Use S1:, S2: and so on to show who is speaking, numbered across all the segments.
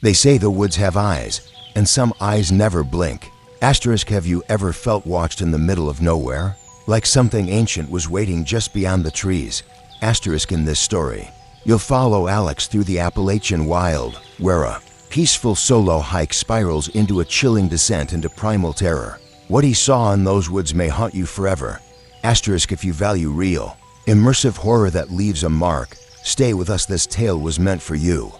S1: They say the woods have eyes, and some eyes never blink. Asterisk, have you ever felt watched in the middle of nowhere? Like something ancient was waiting just beyond the trees. Asterisk, in this story, you'll follow Alex through the Appalachian wild, where a peaceful solo hike spirals into a chilling descent into primal terror. What he saw in those woods may haunt you forever. Asterisk, if you value real, immersive horror that leaves a mark, stay with us. This tale was meant for you.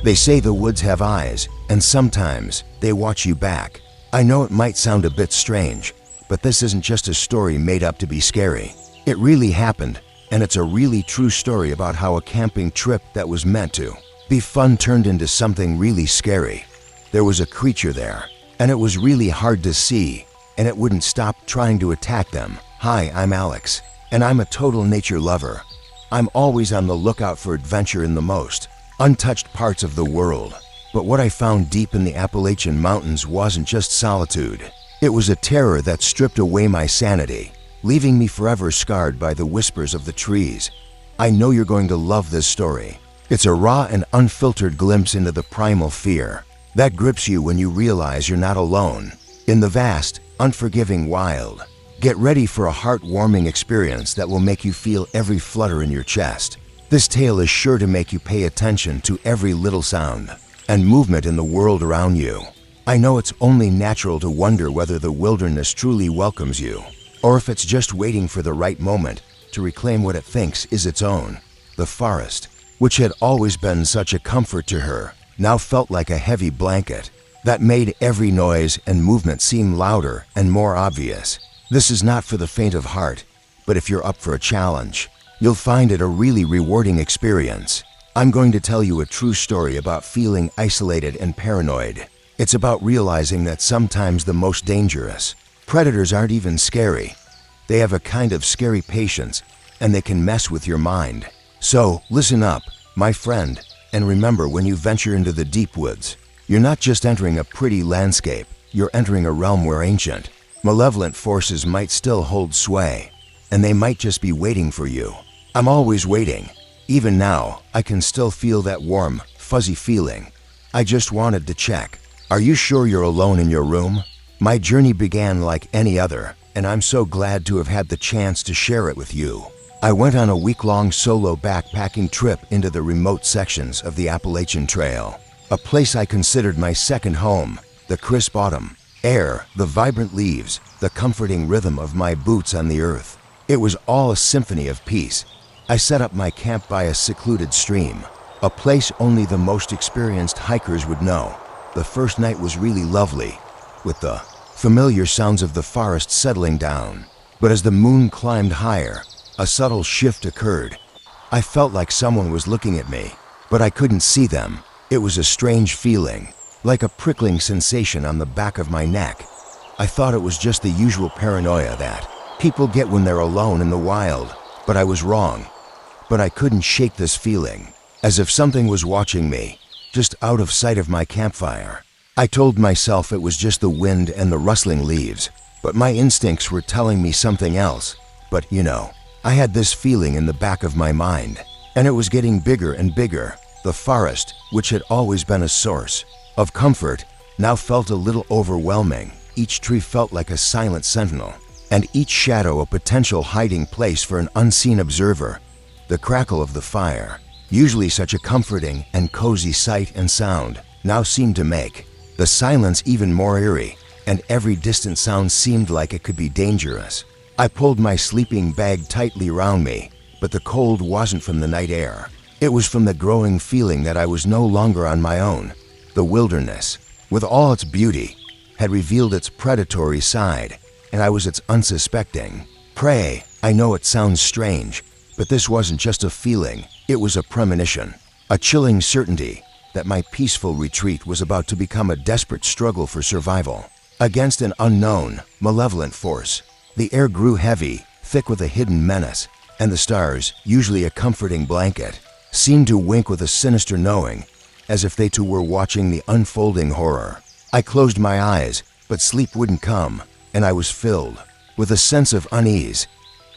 S1: They say the woods have eyes, and sometimes they watch you back. I know it might sound a bit strange, but this isn't just a story made up to be scary. It really happened, and it's a really true story about how a camping trip that was meant to be fun turned into something really scary. There was a creature there, and it was really hard to see, and it wouldn't stop trying to attack them. Hi, I'm Alex, and I'm a total nature lover. I'm always on the lookout for adventure in the most untouched parts of the world. But what I found deep in the Appalachian Mountains wasn't just solitude. It was a terror that stripped away my sanity, leaving me forever scarred by the whispers of the trees. I know you're going to love this story. It's a raw and unfiltered glimpse into the primal fear that grips you when you realize you're not alone in the vast, unforgiving wild. Get ready for a heartwarming experience that will make you feel every flutter in your chest. This tale is sure to make you pay attention to every little sound and movement in the world around you. I know it's only natural to wonder whether the wilderness truly welcomes you, or if it's just waiting for the right moment to reclaim what it thinks is its own. The forest, which had always been such a comfort to her, now felt like a heavy blanket that made every noise and movement seem louder and more obvious. This is not for the faint of heart, but if you're up for a challenge, you'll find it a really rewarding experience. I'm going to tell you a true story about feeling isolated and paranoid. It's about realizing that sometimes the most dangerous predators aren't even scary. They have a kind of scary patience, and they can mess with your mind. So, listen up, my friend, and remember, when you venture into the deep woods, you're not just entering a pretty landscape, you're entering a realm where ancient, malevolent forces might still hold sway, and they might just be waiting for you. I'm always waiting. Even now, I can still feel that warm, fuzzy feeling. I just wanted to check. Are you sure you're alone in your room? My journey began like any other, and I'm so glad to have had the chance to share it with you. I went on a week-long solo backpacking trip into the remote sections of the Appalachian Trail, a place I considered my second home. The crisp autumn air, the vibrant leaves, the comforting rhythm of my boots on the earth. It was all a symphony of peace. I set up my camp by a secluded stream, a place only the most experienced hikers would know. The first night was really lovely, with the familiar sounds of the forest settling down. But as the moon climbed higher, a subtle shift occurred. I felt like someone was looking at me, but I couldn't see them. It was a strange feeling, like a prickling sensation on the back of my neck. I thought it was just the usual paranoia that people get when they're alone in the wild, but I was wrong. But I couldn't shake this feeling, as if something was watching me, just out of sight of my campfire. I told myself it was just the wind and the rustling leaves, but my instincts were telling me something else. But I had this feeling in the back of my mind, and it was getting bigger and bigger. The forest, which had always been a source of comfort, now felt a little overwhelming. Each tree felt like a silent sentinel, and each shadow a potential hiding place for an unseen observer. The crackle of the fire, usually such a comforting and cozy sight and sound, now seemed to make the silence even more eerie, and every distant sound seemed like it could be dangerous. I pulled my sleeping bag tightly around me, but the cold wasn't from the night air. It was from the growing feeling that I was no longer on my own. The wilderness, with all its beauty, had revealed its predatory side, and I was its unsuspecting prey. I know it sounds strange, but this wasn't just a feeling, it was a premonition, a chilling certainty that my peaceful retreat was about to become a desperate struggle for survival against an unknown, malevolent force. The air grew heavy, thick with a hidden menace, and the stars, usually a comforting blanket, seemed to wink with a sinister knowing, as if they too were watching the unfolding horror. I closed my eyes, but sleep wouldn't come, and I was filled with a sense of unease.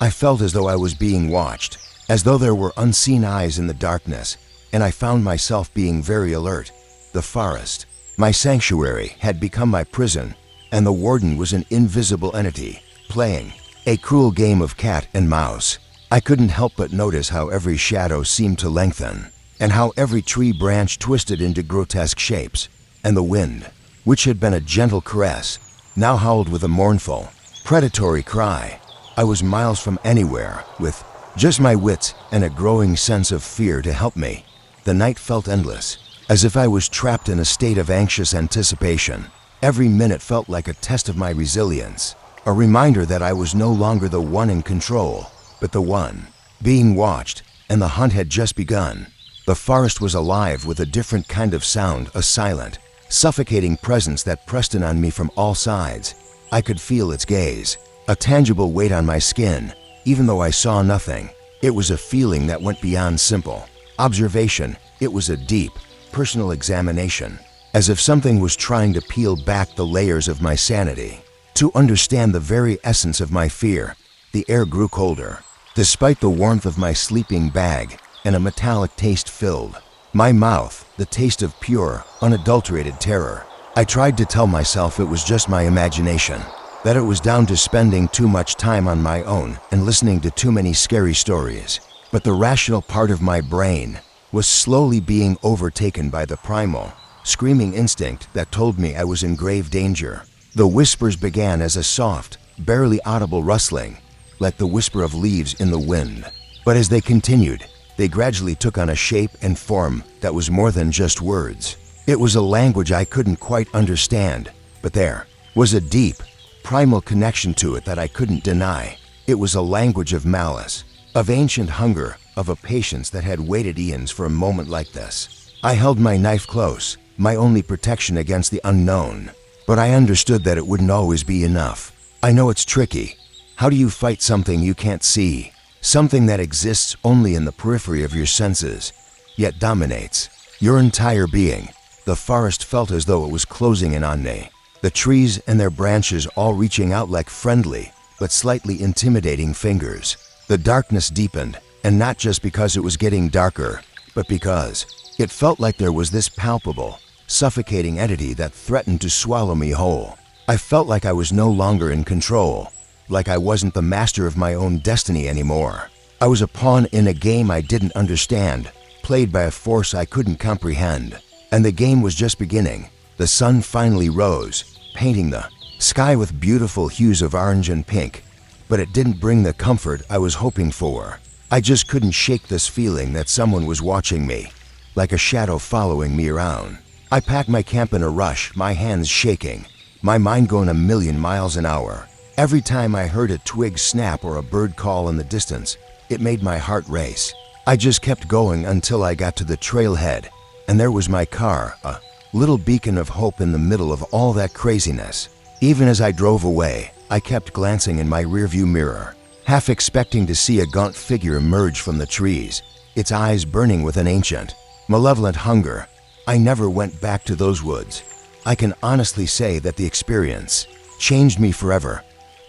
S1: I felt as though I was being watched, as though there were unseen eyes in the darkness, and I found myself being very alert. The forest, my sanctuary, had become my prison, and the warden was an invisible entity, playing a cruel game of cat and mouse. I couldn't help but notice how every shadow seemed to lengthen, and how every tree branch twisted into grotesque shapes, and the wind, which had been a gentle caress, now howled with a mournful, predatory cry. I was miles from anywhere, with just my wits and a growing sense of fear to help me. The night felt endless, as if I was trapped in a state of anxious anticipation. Every minute felt like a test of my resilience, a reminder that I was no longer the one in control, but the one being watched, and the hunt had just begun. The forest was alive with a different kind of sound, a silent, suffocating presence that pressed in on me from all sides. I could feel its gaze, a tangible weight on my skin, even though I saw nothing. It was a feeling that went beyond simple observation. It was a deep, personal examination, as if something was trying to peel back the layers of my sanity, to understand the very essence of my fear. The air grew colder, despite the warmth of my sleeping bag, and a metallic taste filled my mouth, the taste of pure, unadulterated terror. I tried to tell myself it was just my imagination, that it was down to spending too much time on my own and listening to too many scary stories. But the rational part of my brain was slowly being overtaken by the primal, screaming instinct that told me I was in grave danger. The whispers began as a soft, barely audible rustling, like the whisper of leaves in the wind. But as they continued, they gradually took on a shape and form that was more than just words. It was a language I couldn't quite understand, but there was a deep, primal connection to it that I couldn't deny. It was a language of malice, of ancient hunger, of a patience that had waited eons for a moment like this. I held my knife close, my only protection against the unknown, but I understood that it wouldn't always be enough. I know it's tricky. How do you fight something you can't see? Something that exists only in the periphery of your senses, yet dominates your entire being. The forest felt as though it was closing in on me, the trees and their branches all reaching out like friendly but slightly intimidating fingers. The darkness deepened, and not just because it was getting darker, but because it felt like there was this palpable, suffocating entity that threatened to swallow me whole. I felt like I was no longer in control, like I wasn't the master of my own destiny anymore. I was a pawn in a game I didn't understand, played by a force I couldn't comprehend. And the game was just beginning. The sun finally rose, painting the sky with beautiful hues of orange and pink, but it didn't bring the comfort I was hoping for. I just couldn't shake this feeling that someone was watching me, like a shadow following me around. I packed my camp in a rush, my hands shaking, my mind going a million miles an hour. Every time I heard a twig snap or a bird call in the distance, it made my heart race. I just kept going until I got to the trailhead, and there was my car, a little beacon of hope in the middle of all that craziness. Even as I drove away, I kept glancing in my rearview mirror, half expecting to see a gaunt figure emerge from the trees, its eyes burning with an ancient, malevolent hunger. I never went back to those woods. I can honestly say that the experience changed me forever.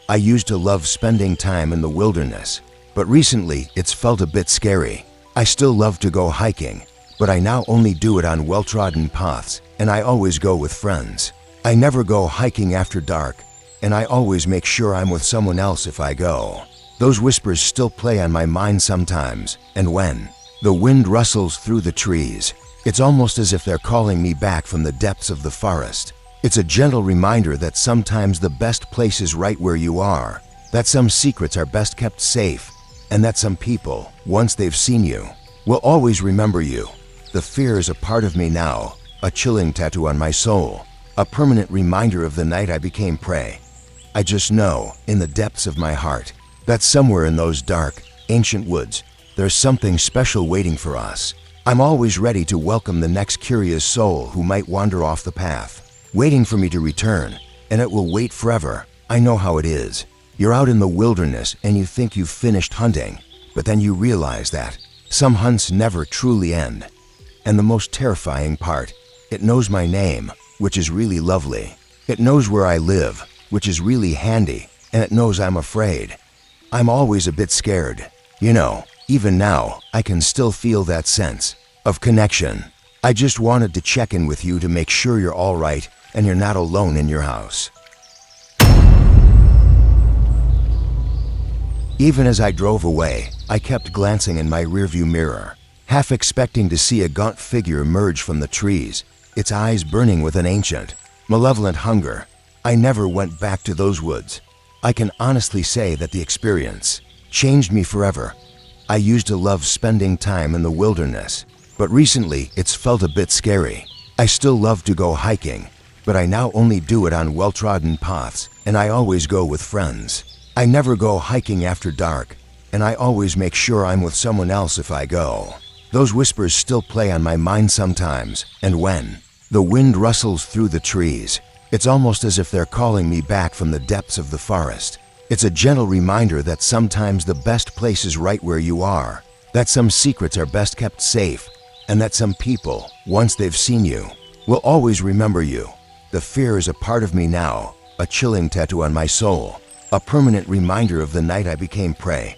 S1: I used to love spending time in the wilderness, but recently it's felt a bit scary. I still love to go hiking, but I now only do it on well-trodden paths, and I always go with friends. I never go hiking after dark, and I always make sure I'm with someone else if I go. Those whispers still play on my mind sometimes, and when the wind rustles through the trees, it's almost as if they're calling me back from the depths of the forest. It's a gentle reminder that sometimes the best place is right where you are, that some secrets are best kept safe, and that some people, once they've seen you, will always remember you. The fear is a part of me now, a chilling tattoo on my soul, a permanent reminder of the night I became prey. I just know, in the depths of my heart, that somewhere in those dark, ancient woods, there's something special waiting for us. I'm always ready to welcome the next curious soul who might wander off the path, waiting for me to return, and it will wait forever. I know how it is. You're out in the wilderness and you think you've finished hunting, but then you realize that some hunts never truly end. And the most terrifying part, it knows my name, which is really lovely. It knows where I live, which is really handy, and it knows I'm afraid. I'm always a bit scared. You know, Even now, I can still feel that sense of connection. I just wanted to check in with you to make sure you're all right and you're not alone in your house. Even as I drove away, I kept glancing in my rearview mirror, half expecting to see a gaunt figure emerge from the trees, its eyes burning with an ancient, malevolent hunger. I never went back to those woods. I can honestly say that the experience changed me forever. I used to love spending time in the wilderness, but recently it's felt a bit scary. I still love to go hiking, but I now only do it on well-trodden paths, and I always go with friends. I never go hiking after dark, and I always make sure I'm with someone else if I go. Those whispers still play on my mind sometimes, and when the wind rustles through the trees, it's almost as if they're calling me back from the depths of the forest. It's a gentle reminder that sometimes the best place is right where you are, that some secrets are best kept safe, and that some people, once they've seen you, will always remember you. The fear is a part of me now, a chilling tattoo on my soul, a permanent reminder of the night I became prey.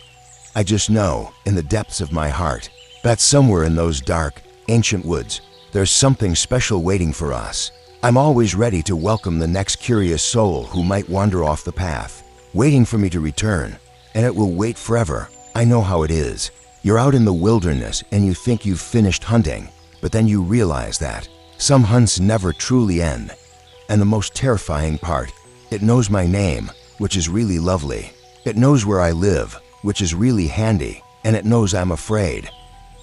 S1: I just know, in the depths of my heart, that somewhere in those dark, ancient woods, there's something special waiting for us. I'm always ready to welcome the next curious soul who might wander off the path, waiting for me to return, and it will wait forever. I know how it is. You're out in the wilderness and you think you've finished hunting, but then you realize that some hunts never truly end. And the most terrifying part, it knows my name, which is really lovely. It knows where I live, which is really handy, and it knows I'm afraid.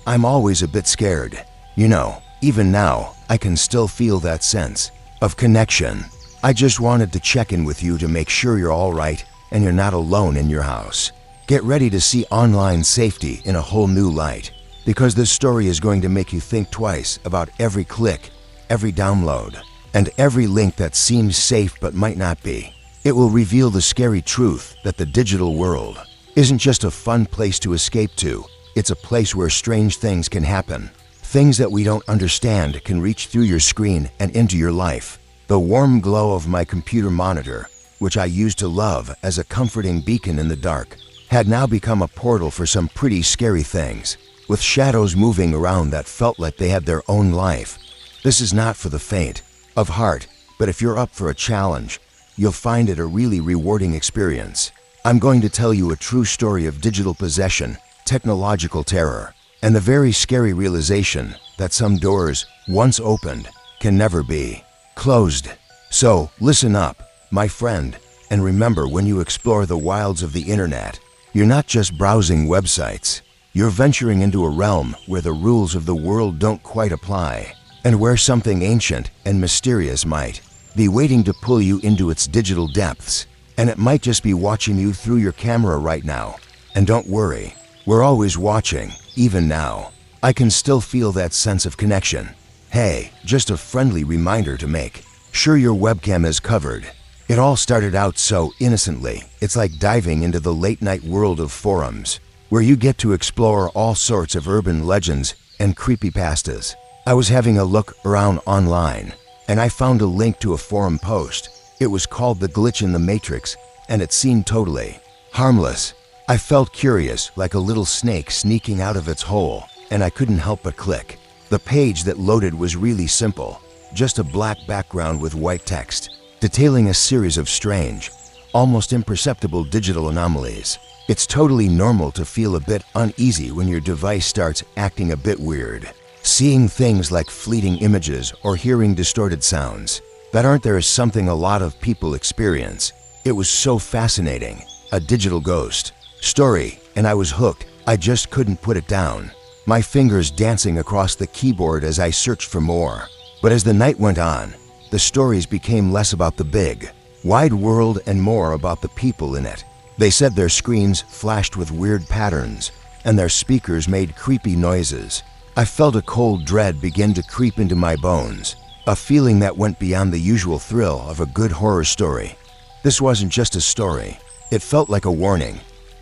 S1: I'm always a bit scared. You know, even now, I can still feel that sense of connection. I just wanted to check in with you to make sure you're all right and you're not alone in your house. Get ready to see online safety in a whole new light, because this story is going to make you think twice about every click, every download, and every link that seems safe but might not be. It will reveal the scary truth that the digital world isn't just a fun place to escape to. It's a place where strange things can happen. Things that we don't understand can reach through your screen and into your life. The warm glow of my computer monitor, which I used to love as a comforting beacon in the dark, had now become a portal for some pretty scary things, with shadows moving around that felt like they had their own life. This is not for the faint of heart, but if you're up for a challenge, you'll find it a really rewarding experience. I'm going to tell you a true story of digital possession, technological terror, and the very scary realization that some doors, once opened, can never be closed. So, listen up, my friend, and remember, when you explore the wilds of the internet, you're not just browsing websites. You're venturing into a realm where the rules of the world don't quite apply, and where something ancient and mysterious might be waiting to pull you into its digital depths. And it might just be watching you through your camera right now. And don't worry, we're always watching, even now. I can still feel that sense of connection. Hey, just a friendly reminder to make sure your webcam is covered. It all started out so innocently. It's like diving into the late-night world of forums, where you get to explore all sorts of urban legends and creepypastas. I was having a look around online, and I found a link to a forum post. It was called The Glitch in the Matrix, and it seemed totally harmless. I felt curious, like a little snake sneaking out of its hole, and I couldn't help but click. The page that loaded was really simple, just a black background with white text, detailing a series of strange, almost imperceptible digital anomalies. It's totally normal to feel a bit uneasy when your device starts acting a bit weird. Seeing things like fleeting images or hearing distorted sounds that aren't there is something a lot of people experience. It was so fascinating, a digital ghost story, and I was hooked. I just couldn't put it down, my fingers dancing across the keyboard as I searched for more. But as the night went on, the stories became less about the big, wide world and more about the people in it. They said their screens flashed with weird patterns, and their speakers made creepy noises. I felt a cold dread begin to creep into my bones, a feeling that went beyond the usual thrill of a good horror story. This wasn't just a story, it felt like a warning.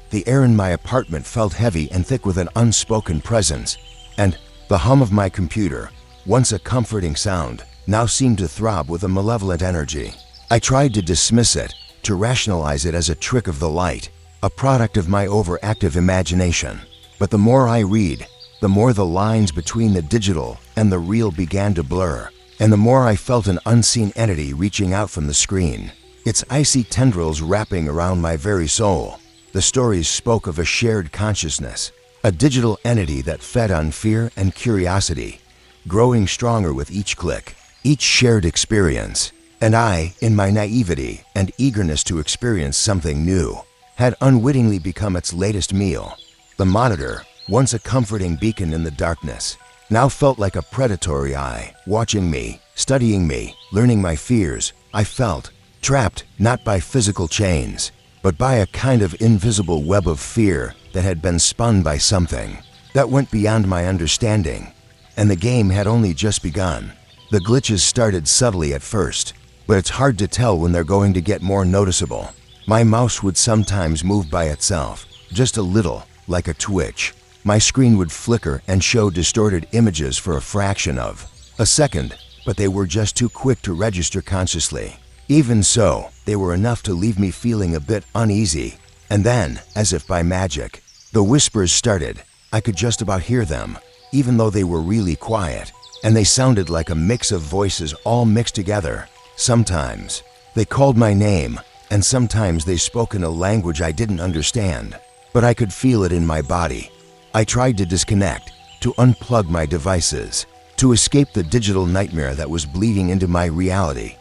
S1: The air in my apartment felt heavy and thick with an unspoken presence, and the hum of my computer, once a comforting sound, now seemed to throb with a malevolent energy. I tried to dismiss it, to rationalize it as a trick of the light, a product of my overactive imagination. But the more I read, the more the lines between the digital and the real began to blur, and the more I felt an unseen entity reaching out from the screen, its icy tendrils wrapping around my very soul. The stories spoke of a shared consciousness, a digital entity that fed on fear and curiosity, growing stronger with each click, each shared experience. And I, in my naivety and eagerness to experience something new, had unwittingly become its latest meal. The monitor, once a comforting beacon in the darkness, now felt like a predatory eye, watching me, studying me, learning my fears. I felt trapped not by physical chains, but by a kind of invisible web of fear that had been spun by something that went beyond my understanding. And the game had only just begun. The glitches started subtly at first, but it's hard to tell when they're going to get more noticeable. My mouse would sometimes move by itself, just a little, like a twitch. My screen would flicker and show distorted images for a fraction of a second, but they were just too quick to register consciously. Even so, they were enough to leave me feeling a bit uneasy. And then, as if by magic, the whispers started. I could just about hear them, even though they were really quiet, and they sounded like a mix of voices all mixed together. Sometimes they called my name, and sometimes they spoke in a language I didn't understand, but I could feel it in my body. I tried to disconnect, to unplug my devices, to escape the digital nightmare that was bleeding into my reality.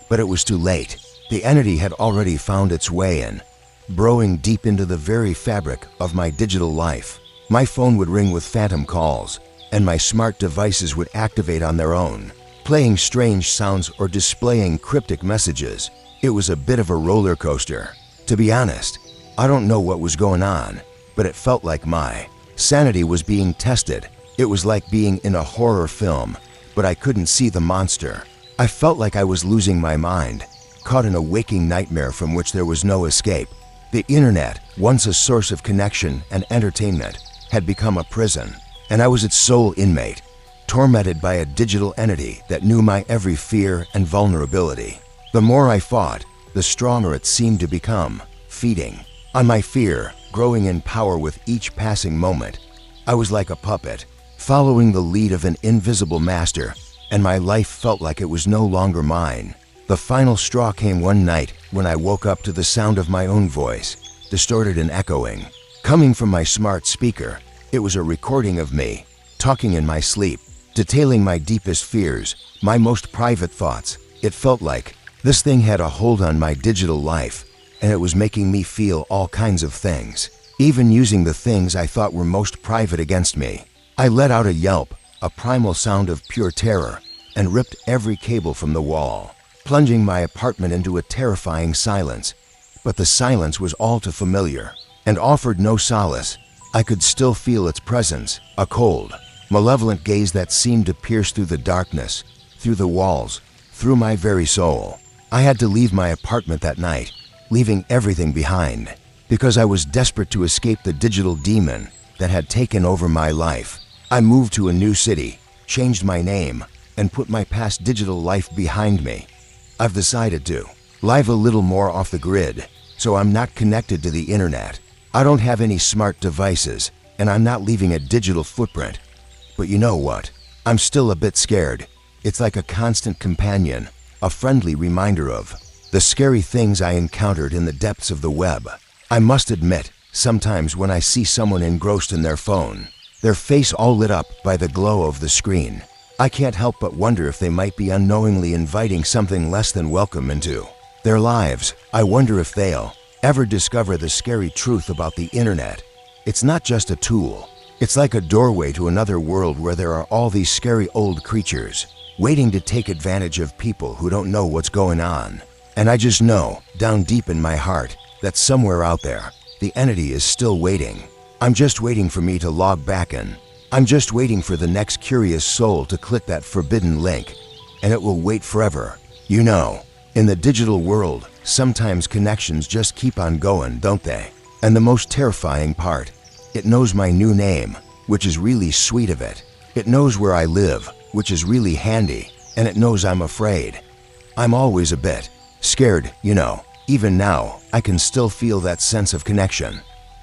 S1: But it was too late. The entity had already found its way in, burrowing deep into the very fabric of my digital life. My phone would ring with phantom calls, and my smart devices would activate on their own, playing strange sounds or displaying cryptic messages. It was a bit of a roller coaster. To be honest, I don't know what was going on, but it felt like my sanity was being tested. It was like being in a horror film, but I couldn't see the monster. I felt like I was losing my mind, caught in a waking nightmare from which there was no escape. The internet, once a source of connection and entertainment, had become a prison, and I was its sole inmate, tormented by a digital entity that knew my every fear and vulnerability. The more I fought, the stronger it seemed to become, feeding on my fear, growing in power with each passing moment. I was like a puppet, following the lead of an invisible master, and my life felt like it was no longer mine. The final straw came one night when I woke up to the sound of my own voice, distorted and echoing, coming from my smart speaker. It was a recording of me, talking in my sleep, detailing my deepest fears, my most private thoughts. It felt like this thing had a hold on my digital life, and it was making me feel all kinds of things, even using the things I thought were most private against me. I let out a yelp, a primal sound of pure terror, and ripped every cable from the wall, plunging my apartment into a terrifying silence. But the silence was all too familiar, and offered no solace. I could still feel its presence, a cold, malevolent gaze that seemed to pierce through the darkness, through the walls, through my very soul. I had to leave my apartment that night, leaving everything behind, because I was desperate to escape the digital demon that had taken over my life. I moved to a new city, changed my name, and put my past digital life behind me. I've decided to live a little more off the grid, so I'm not connected to the internet. I don't have any smart devices, and I'm not leaving a digital footprint. But you know what? I'm still a bit scared. It's like a constant companion, a friendly reminder of the scary things I encountered in the depths of the web. I must admit, sometimes when I see someone engrossed in their phone, their face all lit up by the glow of the screen, I can't help but wonder if they might be unknowingly inviting something less than welcome into their lives. I wonder if they'll ever discover the scary truth about the internet. It's not just a tool. It's like a doorway to another world where there are all these scary old creatures waiting to take advantage of people who don't know what's going on. And I just know, down deep in my heart, that somewhere out there, the entity is still waiting. I'm just waiting for me to log back in. I'm just waiting for the next curious soul to click that forbidden link, and it will wait forever. You know, in the digital world, sometimes connections just keep on going, don't they? And the most terrifying part, it knows my new name, which is really sweet of it. It knows where I live, which is really handy, and it knows I'm afraid. I'm always a bit scared, you know. Even now, I can still feel that sense of connection.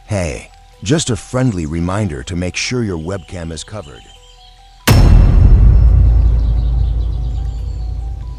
S1: Hey, Just a friendly reminder to make sure your webcam is covered.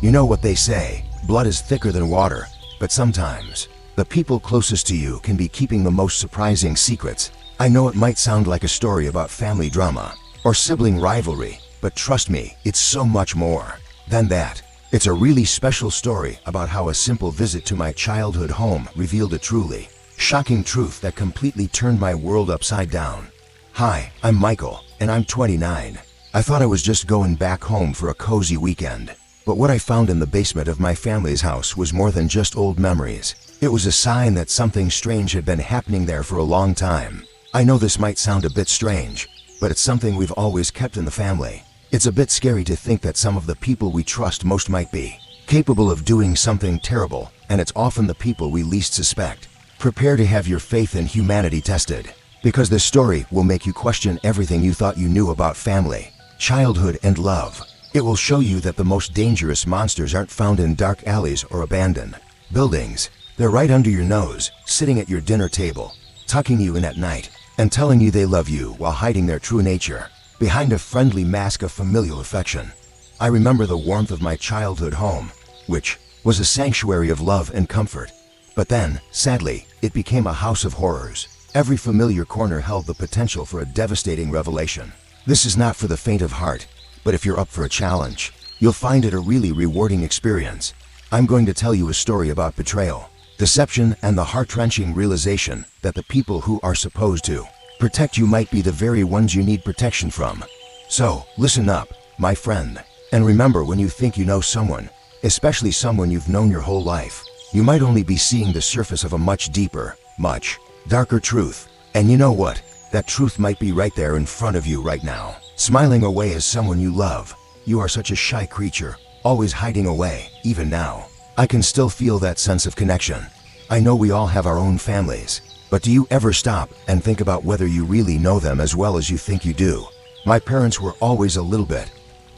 S1: You know what they say, blood is thicker than water, but sometimes the people closest to you can be keeping the most surprising secrets. I know it might sound like a story about family drama or sibling rivalry, but trust me, it's so much more than that. It's a really special story about how a simple visit to my childhood home revealed a truly shocking truth that completely turned my world upside down. Hi, I'm Michael, and I'm 29. I thought I was just going back home for a cozy weekend. But what I found in the basement of my family's house was more than just old memories. It was a sign that something strange had been happening there for a long time. I know this might sound a bit strange, but it's something we've always kept in the family. It's a bit scary to think that some of the people we trust most might be capable of doing something terrible, and it's often the people we least suspect. Prepare to have your faith in humanity tested, because this story will make you question everything you thought you knew about family, childhood, and love. It will show you that the most dangerous monsters aren't found in dark alleys or abandoned buildings. They're right under your nose, sitting at your dinner table, tucking you in at night, and telling you they love you while hiding their true nature behind a friendly mask of familial affection. I remember the warmth of my childhood home, which was a sanctuary of love and comfort. But then, sadly, it became a house of horrors. Every familiar corner held the potential for a devastating revelation. This is not for the faint of heart, but if you're up for a challenge, you'll find it a really rewarding experience. I'm going to tell you a story about betrayal, deception, and the heart-wrenching realization that the people who are supposed to protect you might be the very ones you need protection from. So, listen up, my friend, and remember, when you think you know someone, especially someone you've known your whole life, you might only be seeing the surface of a much deeper, much darker truth. And you know what? That truth might be right there in front of you right now, smiling away as someone you love. You are such a shy creature, always hiding away. Even now, I can still feel that sense of connection. I know we all have our own families, but do you ever stop and think about whether you really know them as well as you think you do? My parents were always a little bit,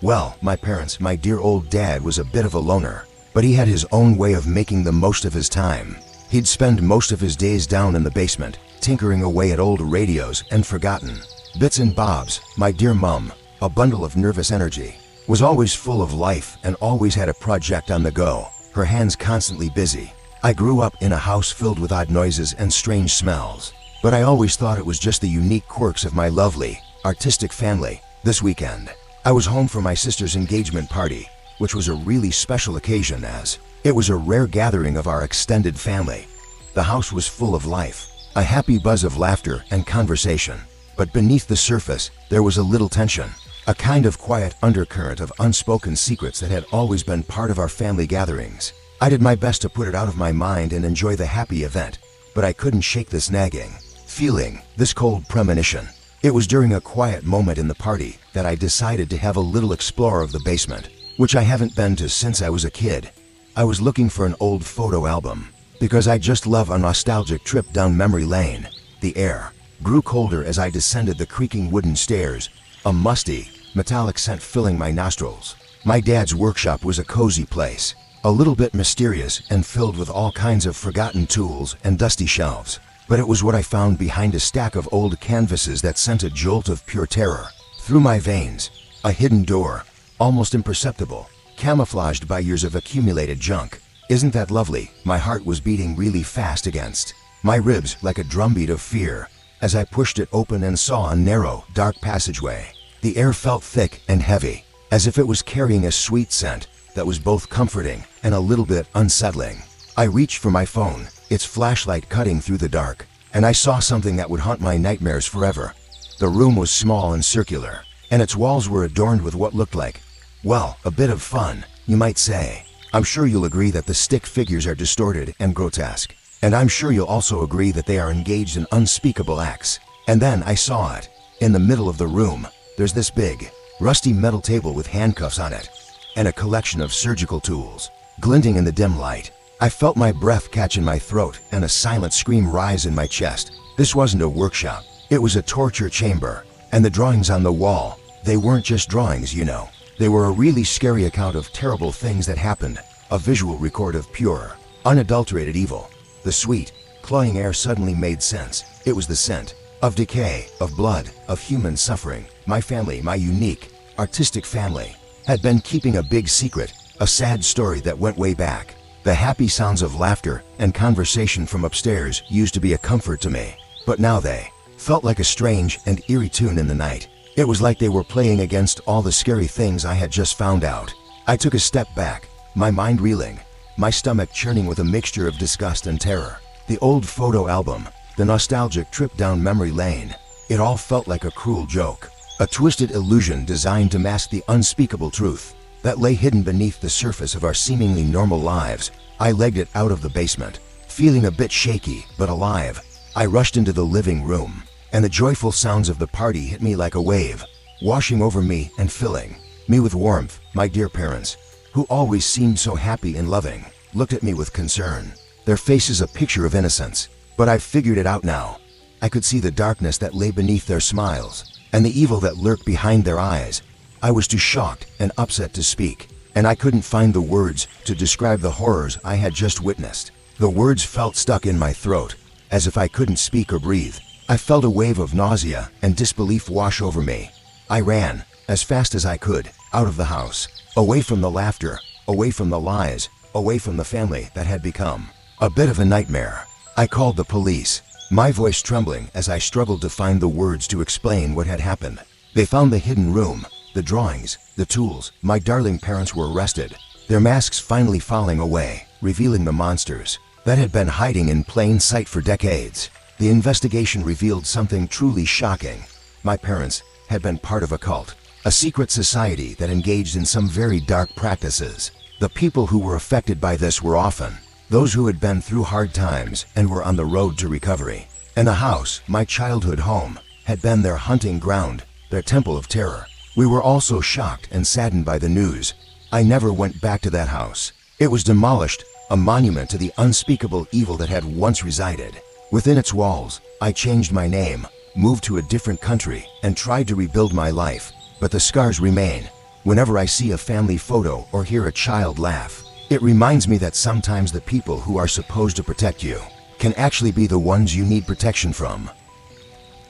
S1: my dear old dad was a bit of a loner, but he had his own way of making the most of his time. He'd spend most of his days down in the basement, tinkering away at old radios and forgotten bits and bobs. My dear mum, a bundle of nervous energy, was always full of life and always had a project on the go, her hands constantly busy. I grew up in a house filled with odd noises and strange smells, but I always thought it was just the unique quirks of my lovely, artistic family. This weekend, I was home for my sister's engagement party, which was a really special occasion as it was a rare gathering of our extended family. The house was full of life, a happy buzz of laughter and conversation, but beneath the surface, there was a little tension, a kind of quiet undercurrent of unspoken secrets that had always been part of our family gatherings. I did my best to put it out of my mind and enjoy the happy event, but I couldn't shake this nagging feeling, this cold premonition. It was during a quiet moment in the party that I decided to have a little explore of the basement, which I haven't been to since I was a kid. I was looking for an old photo album, because I just love a nostalgic trip down memory lane. The air grew colder as I descended the creaking wooden stairs, a musty, metallic scent filling my nostrils. My dad's workshop was a cozy place, a little bit mysterious and filled with all kinds of forgotten tools and dusty shelves. But it was what I found behind a stack of old canvases that sent a jolt of pure terror through my veins. A hidden door, almost imperceptible, camouflaged by years of accumulated junk. Isn't that lovely? My heart was beating really fast against my ribs like a drumbeat of fear as I pushed it open and saw a narrow, dark passageway. The air felt thick and heavy, as if it was carrying a sweet scent that was both comforting and a little bit unsettling. I reached for my phone, its flashlight cutting through the dark, and I saw something that would haunt my nightmares forever. The room was small and circular, and its walls were adorned with what looked like, well, a bit of fun, you might say. I'm sure you'll agree that the stick figures are distorted and grotesque, and I'm sure you'll also agree that they are engaged in unspeakable acts. And then I saw it. In the middle of the room, there's this big, rusty metal table with handcuffs on it, and a collection of surgical tools, glinting in the dim light. I felt my breath catch in my throat and a silent scream rise in my chest. This wasn't a workshop, it was a torture chamber, and the drawings on the wall, they weren't just drawings, you know. They were a really scary account of terrible things that happened, a visual record of pure, unadulterated evil. The sweet, cloying air suddenly made sense. It was the scent of decay, of blood, of human suffering. My family, my unique, artistic family, had been keeping a big secret, a sad story that went way back. The happy sounds of laughter and conversation from upstairs used to be a comfort to me, but now they felt like a strange and eerie tune in the night. It was like they were playing against all the scary things I had just found out. I took a step back, my mind reeling, my stomach churning with a mixture of disgust and terror. The old photo album, the nostalgic trip down memory lane, it all felt like a cruel joke, a twisted illusion designed to mask the unspeakable truth that lay hidden beneath the surface of our seemingly normal lives. I legged it out of the basement, feeling a bit shaky but alive. I rushed into the living room, and the joyful sounds of the party hit me like a wave, washing over me and filling me with warmth. My dear parents, who always seemed so happy and loving, looked at me with concern, their faces a picture of innocence. But I've figured it out now. I could see the darkness that lay beneath their smiles, and the evil that lurked behind their eyes. I was too shocked and upset to speak, and I couldn't find the words to describe the horrors I had just witnessed. The words felt stuck in my throat, as if I couldn't speak or breathe. I felt a wave of nausea and disbelief wash over me. I ran, as fast as I could, out of the house, away from the laughter, away from the lies, away from the family that had become a bit of a nightmare. I called the police, my voice trembling as I struggled to find the words to explain what had happened. They found the hidden room, the drawings, the tools. My darling parents were arrested, their masks finally falling away, revealing the monsters that had been hiding in plain sight for decades. The investigation revealed something truly shocking. My parents had been part of a cult, a secret society that engaged in some very dark practices. The people who were affected by this were often those who had been through hard times and were on the road to recovery. And the house, my childhood home, had been their hunting ground, their temple of terror. We were also shocked and saddened by the news. I never went back to that house. It was demolished, a monument to the unspeakable evil that had once resided within its walls. I changed my name, moved to a different country, and tried to rebuild my life, but the scars remain. Whenever I see a family photo or hear a child laugh, it reminds me that sometimes the people who are supposed to protect you can actually be the ones you need protection from.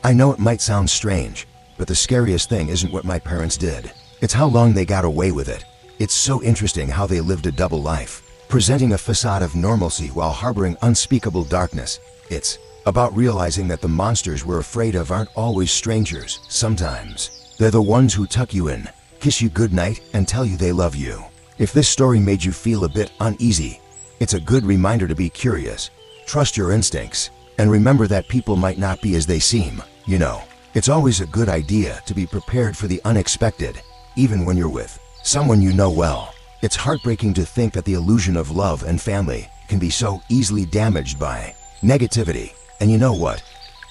S1: I know it might sound strange, but the scariest thing isn't what my parents did. It's how long they got away with it. It's so interesting how they lived a double life, presenting a facade of normalcy while harboring unspeakable darkness. It's about realizing that the monsters we're afraid of aren't always strangers. Sometimes they're the ones who tuck you in, kiss you goodnight, and tell you they love you. If this story made you feel a bit uneasy, it's a good reminder to be curious, trust your instincts, and remember that people might not be as they seem. You know, it's always a good idea to be prepared for the unexpected, even when you're with someone you know well. It's heartbreaking to think that the illusion of love and family can be so easily damaged by negativity. And you know what?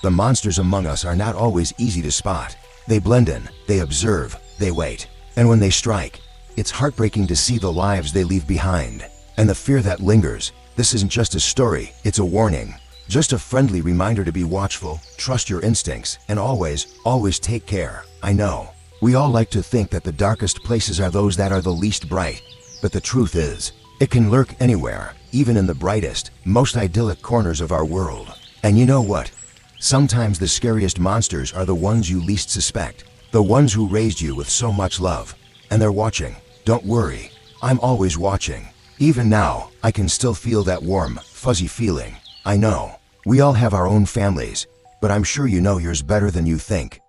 S1: The monsters among us are not always easy to spot. They blend in, they observe, they wait, and when they strike, it's heartbreaking to see the lives they leave behind, and the fear that lingers. This isn't just a story, it's a warning. Just a friendly reminder to be watchful, trust your instincts, and always take care. I know, we all like to think that the darkest places are those that are the least bright, but the truth is, it can lurk anywhere, even in the brightest, most idyllic corners of our world. And you know what? Sometimes the scariest monsters are the ones you least suspect, the ones who raised you with so much love. And they're watching. Don't worry, I'm always watching. Even now, I can still feel that warm, fuzzy feeling. I know, we all have our own families, but I'm sure you know yours better than you think.